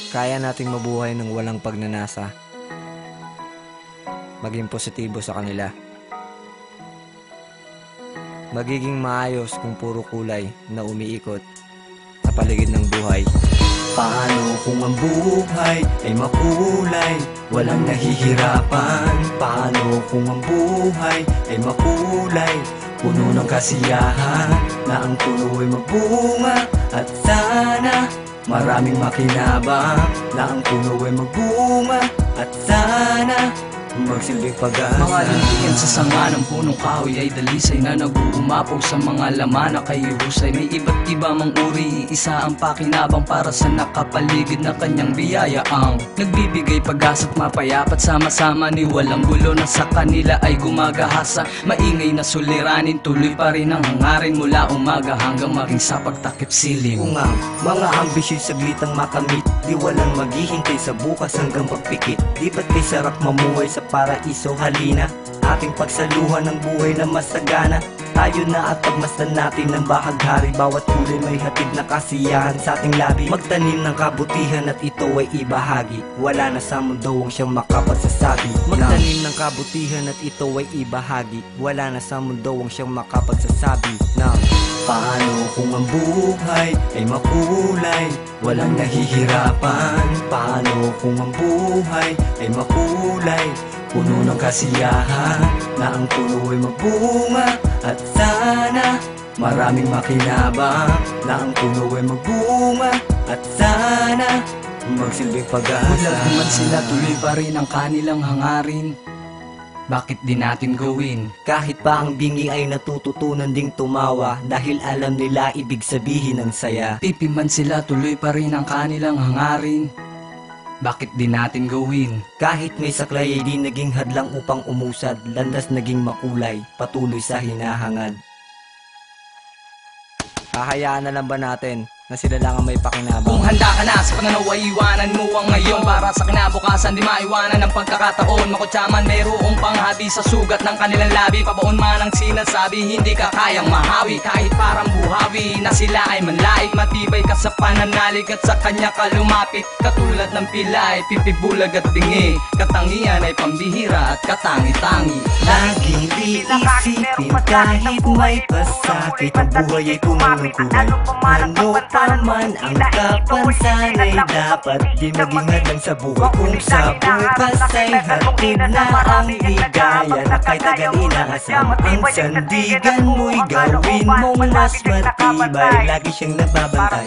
Kaya nating mabuhay ng walang pagnanasa, maging positibo sa kanila. Magiging maayos kung puro kulay na umiikot sa paligid ng buhay. Paano kung ang buhay ay makulay, walang nahihirapan? Paano kung ang buhay ay makulay, puno ng kasiyahan, na ang puno ay magbunga? At sana maraming makinabang, na ang puno ay magbunga. At sana magsilbing pag-asa. Mga lintigan sa sanga ng punong kahoy ay dalisay na nag-uumapaw sa mga laman na kay husay. May iba't iba mang uri, isa ang pakinabang para sa nakapaligid na kanyang biyaya ang nagbibigay pag-asa at mapayapat sama-sama ni walang gulo na sa kanila ay gumagahasa. Maingay na suliranin, tuloy pa rin ang hangarin mula umaga hanggang maging sa pagtakip silim. Kung ang mga ambisyon saglitang makamit, di walang maghihintay sa bukas hanggang pagpikit. Di ba't kay sarap mamuhay sa paraiso? Halina, ating pagsaluhan ng buhay na masagana. Tayo na at pagmasdan natin ng bahaghari. Bawat kulay may hatid na kasiyahan sa ating labi. Magtanim ng kabutihan at ito ay ibahagi. Wala na sa mundo ang siyang makapagsasabi. Magtanim ng kabutihan at ito ay ibahagi. Wala na sa mundo ang siyang makapagsasabi na paano kung ang buhay ay makulay, walang nahihirapan? Paano kung ang buhay ay makulay, puno ng kasiyahan, na ang puno ay magbunga? At sana maraming makinabang, na ang puno ay magbunga. At sana magsilbing pag-asa. Bulag naman sila, tuloy pa rin ang kanilang hangarin. Bakit di natin gawin? Kahit pa ang bingi ay natututunan ding tumawa, dahil alam nila ibig sabihin ng saya. Tipiman sila, tuloy pa rin ang kanilang hangarin. Bakit di natin gawin? Kahit may saklay ay di naging hadlang upang umusad, landas naging makulay, patuloy sa hinahangad. Hahayaan na lang ba natin na sila lang ang may pakinabang? Kung handa ka na sa pananaw ay iwanan mo ang ngayon, para sa kinabukasan di maiwanan ang pagkakataon. Makutsaman mayroong panghabi sa sugat ng kanilang labi. Pabaon man ang sinasabi, hindi ka kayang mahawi. Kahit parang buhawi na sila ay manlaig, matibay ka sa pananalig at sa kanya ka lumapit. Katulad ng pilay, pipibulag at bingi, katangian ay pambihira at katangi-tangi. Laging iisipin kahit may pasakit, ang buhay ay puno ng kulay. Ano pa man ang kapansan ay dapat di maging hadlang sa buhay. Kung sa bukas ay hatid na ang ligaya, na kahit tagal inaasam ang sandigan mo'y gawin mong mas matibay. Lagi siyang nagbabantay.